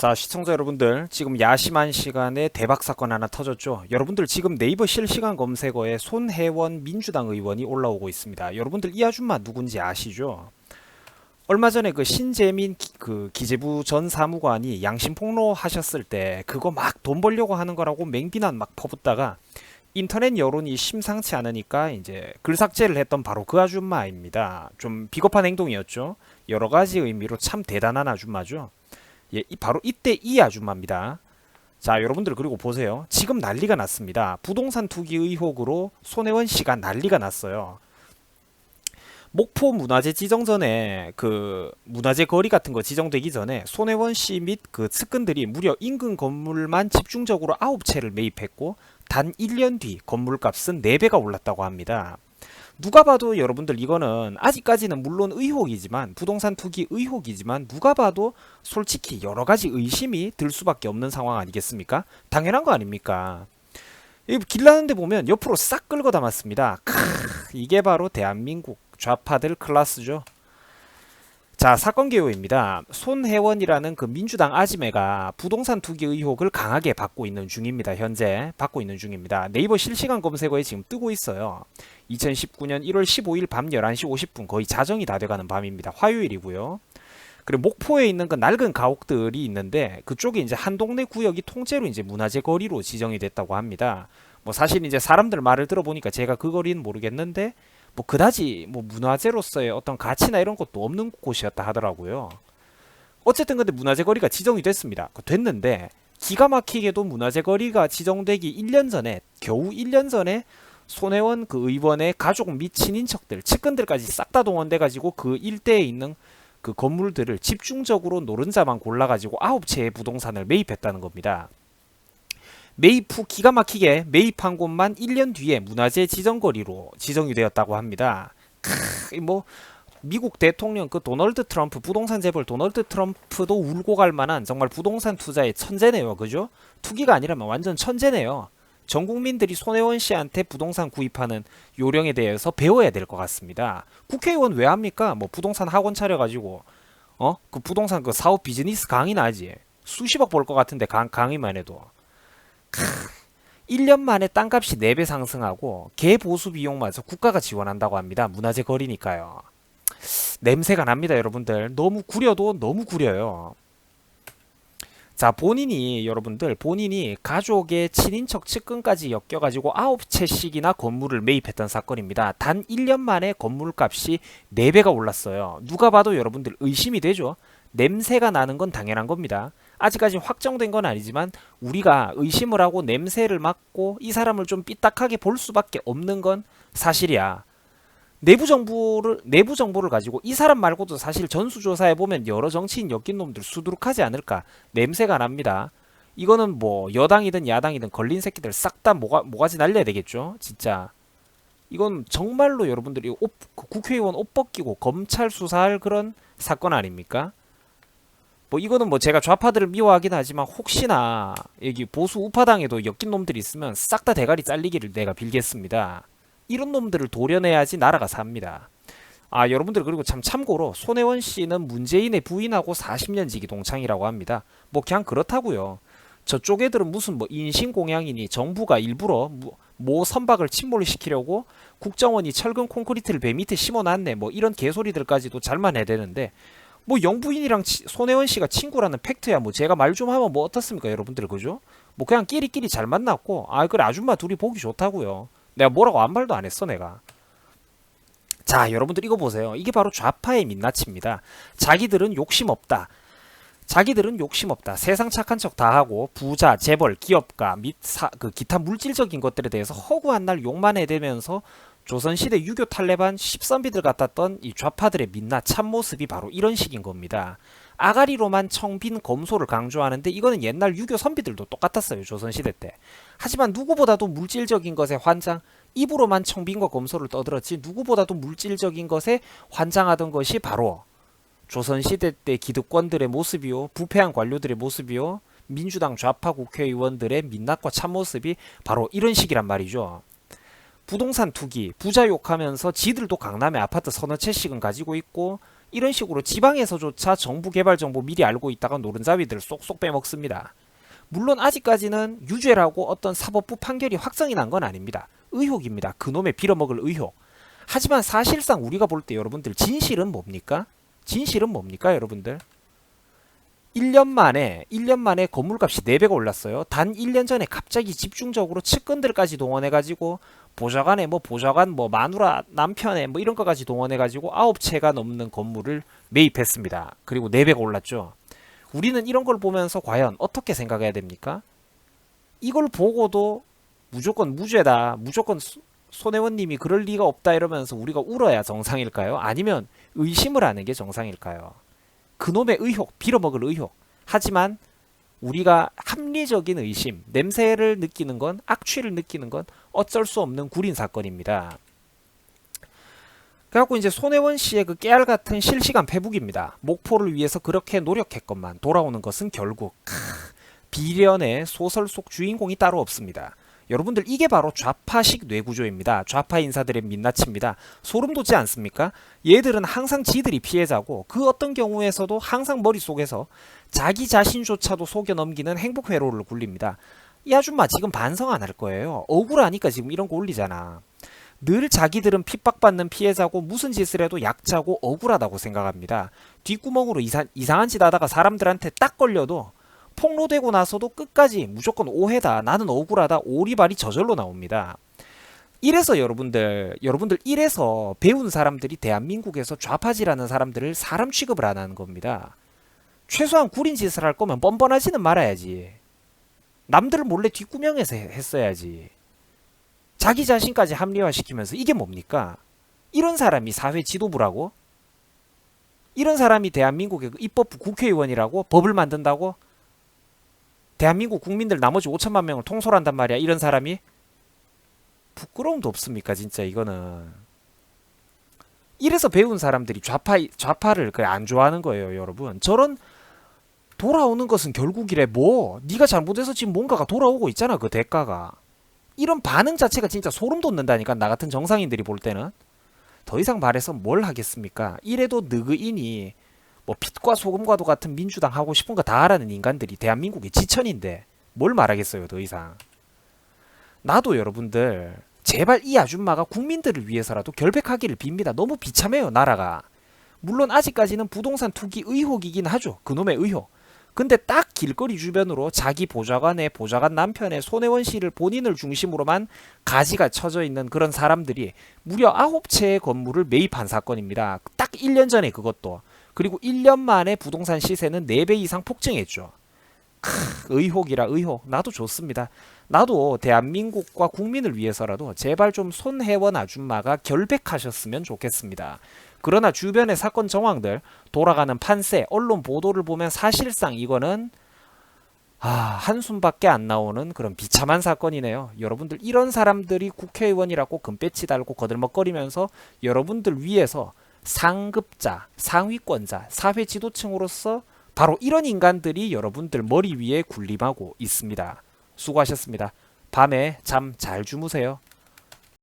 자, 시청자 여러분들, 지금 야심한 시간에 대박 사건 하나 터졌죠. 여러분들 지금 네이버 실시간 검색어에 손혜원 민주당 의원이 올라오고 있습니다. 여러분들 이 아줌마 누군지 아시죠? 얼마 전에 그 신재민 기재부 전 사무관이 양심 폭로하셨을 때 그거 막 돈 벌려고 하는 거라고 맹비난 막 퍼붓다가 인터넷 여론이 심상치 않으니까 이제 글삭제를 했던 바로 그 아줌마입니다. 좀 비겁한 행동이었죠. 여러 가지 의미로 참 대단한 아줌마죠. 예, 바로 이때 이 아줌마입니다. 자, 여러분들 그리고 보세요. 지금 난리가 났습니다. 부동산 투기 의혹으로 손혜원 씨가 난리가 났어요. 목포 문화재 지정 전에 그 문화재 거리 같은 거 지정되기 전에 손혜원 씨 및 그 측근들이 무려 인근 건물만 집중적으로 9채를 매입했고 단 1년 뒤 건물값은 4배가 올랐다고 합니다. 누가 봐도 여러분들 이거는 아직까지는 물론 의혹이지만 부동산 투기 의혹이지만 누가 봐도 솔직히 여러 가지 의심이 들 수밖에 없는 상황 아니겠습니까? 당연한 거 아닙니까? 길 나는데 보면 옆으로 싹 끌고 담았습니다. 이게 바로 대한민국 좌파들 클라스죠. 자, 사건 개요입니다. 손혜원이라는 그 민주당 아지매가 부동산 투기 의혹을 강하게 받고 있는 중입니다. 현재 받고 있는 중입니다. 네이버 실시간 검색어에 지금 뜨고 있어요. 2019년 1월 15일 밤 11시 50분 거의 자정이 다 돼가는 밤입니다. 화요일이고요. 그리고 목포에 있는 그 낡은 가옥들이 있는데 그쪽에 이제 한 동네 구역이 통째로 이제 문화재 거리로 지정이 됐다고 합니다. 뭐 사실 이제 사람들 말을 들어보니까 제가 그 거리는 모르겠는데 뭐 그다지 뭐 문화재로서의 어떤 가치나 이런 것도 없는 곳이었다 하더라고요. 어쨌든 근데 문화재 거리가 지정이 됐습니다. 됐는데 기가 막히게도 문화재 거리가 지정되기 1년 전에 겨우 1년 전에 손혜원 그 의원의 가족 및 친인척들, 측근들까지 싹 다 동원돼 가지고 그 일대에 있는 그 건물들을 집중적으로 노른자만 골라가지고 9채의 부동산을 매입했다는 겁니다. 매입 후 기가 막히게 매입한 곳만 1년 뒤에 문화재 지정거리로 지정이 되었다고 합니다. 뭐 미국 대통령 그 도널드 트럼프 부동산 재벌 도널드 트럼프도 울고 갈 만한 정말 부동산 투자의 천재네요. 그죠? 투기가 아니라면 완전 천재네요. 전 국민들이 손혜원 씨한테 부동산 구입하는 요령에 대해서 배워야 될 것 같습니다. 국회의원 왜 합니까? 뭐 부동산 학원 차려가지고 그 부동산 그 사업 비즈니스 강의나 하지. 수십억 벌 것 같은데 강의만 해도. 1년 만에 땅값이 4배 상승하고 개보수 비용마저 국가가 지원한다고 합니다. 문화재 거리니까요. 냄새가 납니다, 여러분들. 너무 구려도 너무 구려요. 자, 여러분들 본인이 가족의 친인척 측근까지 엮여가지고 9채씩이나 건물을 매입했던 사건입니다. 단 1년 만에 건물값이 4배가 올랐어요. 누가 봐도 여러분들 의심이 되죠. 냄새가 나는 건 당연한 겁니다. 아직까지 확정된 건 아니지만 우리가 의심을 하고 냄새를 맡고 이 사람을 좀 삐딱하게 볼 수밖에 없는 건 사실이야. 내부 정보를 가지고 이 사람 말고도 사실 전수조사해 보면 여러 정치인 엮인 놈들 수두룩하지 않을까 냄새가 납니다. 이거는 뭐 여당이든 야당이든 걸린 새끼들 싹 다 모가지 날려야 되겠죠. 진짜 이건 정말로 여러분들이 국회의원 옷 벗기고 검찰 수사할 그런 사건 아닙니까? 뭐 이거는 뭐 제가 좌파들을 미워하긴 하지만 혹시나 여기 보수 우파당에도 엮인 놈들이 있으면 싹 다 대가리 잘리기를 내가 빌겠습니다. 이런 놈들을 도려내야지 나라가 삽니다. 아, 여러분들 그리고 참고로 손혜원 씨는 문재인의 부인하고 40년 지기 동창이라고 합니다. 뭐 그냥 그렇다고요. 저쪽 애들은 무슨 뭐 인신공양이니 정부가 일부러 모 선박을 침몰시키려고 국정원이 철근 콘크리트를 배 밑에 심어놨네 뭐 이런 개소리들까지도 잘만 해대는데 뭐 영부인이랑 손혜원 씨가 친구라는 팩트야 뭐 제가 말 좀 하면 뭐 어떻습니까 여러분들 그죠? 뭐 그냥 끼리끼리 잘 만났고 아 그래 아줌마 둘이 보기 좋다고요. 내가 뭐라고 아무 말도 안 했어 내가. 자, 여러분들 이거 보세요. 이게 바로 좌파의 민낯입니다. 자기들은 욕심 없다. 세상 착한 척 다 하고 부자, 재벌, 기업가 및 그 기타 물질적인 것들에 대해서 허구한 날 욕만 해대면서 조선시대 유교 탈레반 십선비들 같았던 이 좌파들의 민낯 참모습이 바로 이런 식인 겁니다. 아가리로만 청빈 검소를 강조하는데 이거는 옛날 유교 선비들도 똑같았어요. 조선시대 때. 하지만 누구보다도 물질적인 것에 환장, 입으로만 청빈과 검소를 떠들었지 누구보다도 물질적인 것에 환장하던 것이 바로 조선시대 때 기득권들의 모습이요. 부패한 관료들의 모습이요. 민주당 좌파 국회의원들의 민낯과 참모습이 바로 이런 식이란 말이죠. 부동산 투기, 부자 욕하면서 지들도 강남에 아파트 서너 채씩은 가지고 있고 이런 식으로 지방에서조차 정부 개발 정보 미리 알고 있다가 노른자위들 쏙쏙 빼먹습니다. 물론 아직까지는 유죄라고 어떤 사법부 판결이 확정이 난 건 아닙니다. 의혹입니다. 그놈의 빌어먹을 의혹. 하지만 사실상 우리가 볼 때 여러분들 진실은 뭡니까? 진실은 뭡니까 여러분들? 1년 만에 건물값이 4배가 올랐어요. 단 1년 전에 갑자기 집중적으로 측근들까지 동원해가지고 보좌관 마누라 남편에 이런 거까지 동원해가지고 9채가 넘는 건물을 매입했습니다. 그리고 4배가 올랐죠. 우리는 이런 걸 보면서 과연 어떻게 생각해야 됩니까? 이걸 보고도 무조건 무죄다, 무조건 손혜원님이 그럴 리가 없다 이러면서 우리가 울어야 정상일까요? 아니면 의심을 하는 게 정상일까요? 그놈의 의혹, 빌어먹을 의혹. 하지만 우리가 합리적인 의심, 냄새를 느끼는 건, 악취를 느끼는 건 어쩔 수 없는 구린 사건입니다. 그래갖고 이제 손혜원 씨의 그 깨알 같은 실시간 페북입니다. 목포를 위해서 그렇게 노력했건만 돌아오는 것은 결국 비련의 소설 속 주인공이 따로 없습니다. 여러분들 이게 바로 좌파식 뇌구조입니다. 좌파 인사들의 민낯입니다. 소름 돋지 않습니까? 얘들은 항상 지들이 피해자고 그 어떤 경우에서도 항상 머릿속에서 자기 자신조차도 속여 넘기는 행복 회로를 굴립니다. 이 아줌마 지금 반성 안 할 거예요. 억울하니까 지금 이런 거 올리잖아. 늘 자기들은 핍박받는 피해자고 무슨 짓을 해도 약자고 억울하다고 생각합니다. 뒷구멍으로 이상한 짓 하다가 사람들한테 딱 걸려도 폭로되고 나서도 끝까지 무조건 오해다, 나는 억울하다, 오리발이 저절로 나옵니다. 이래서 여러분들 이래서 배운 사람들이 대한민국에서 좌파지라는 사람들을 사람 취급을 안 하는 겁니다. 최소한 구린 짓을 할 거면 뻔뻔하지는 말아야지. 남들을 몰래 뒷구명에서 했어야지. 자기 자신까지 합리화시키면서 이게 뭡니까? 이런 사람이 사회 지도부라고? 이런 사람이 대한민국의 입법부 국회의원이라고? 법을 만든다고? 대한민국 국민들 나머지 5천만 명을 통솔한단 말이야. 이런 사람이? 부끄러움도 없습니까 진짜 이거는. 이래서 배운 사람들이 좌파를 안 좋아하는 거예요 여러분. 저런 돌아오는 것은 결국이래. 네가 잘못해서 지금 뭔가가 돌아오고 있잖아. 그 대가가. 이런 반응 자체가 진짜 소름 돋는다니까. 나 같은 정상인들이 볼 때는. 더 이상 말해서 뭘 하겠습니까? 이래도 느그인이 빛과 소금과도 같은 민주당 하고 싶은 거 다 하라는 인간들이 대한민국의 지천인데 뭘 말하겠어요 더 이상. 나도 여러분들 제발 이 아줌마가 국민들을 위해서라도 결백하기를 빕니다. 너무 비참해요 나라가. 물론 아직까지는 부동산 투기 의혹이긴 하죠. 그놈의 의혹. 근데 딱 길거리 주변으로 자기 보좌관 남편의 손혜원 씨를 본인을 중심으로만 가지가 쳐져 있는 그런 사람들이 무려 9채의 건물을 매입한 사건입니다. 딱 1년 전에 그것도. 그리고 1년 만에 부동산 시세는 4배 이상 폭증했죠. 의혹이라 의혹. 나도 좋습니다. 나도 대한민국과 국민을 위해서라도 제발 좀 손혜원 아줌마가 결백하셨으면 좋겠습니다. 그러나 주변의 사건 정황들, 돌아가는 판세, 언론 보도를 보면 사실상 이거는 한숨밖에 안 나오는 그런 비참한 사건이네요. 여러분들 이런 사람들이 국회의원이라고 금배지 달고 거들먹거리면서 여러분들 위해서 상급자, 상위권자, 사회 지도층으로서 바로 이런 인간들이 여러분들 머리 위에 군림하고 있습니다. 수고하셨습니다. 밤에 잠 잘 주무세요.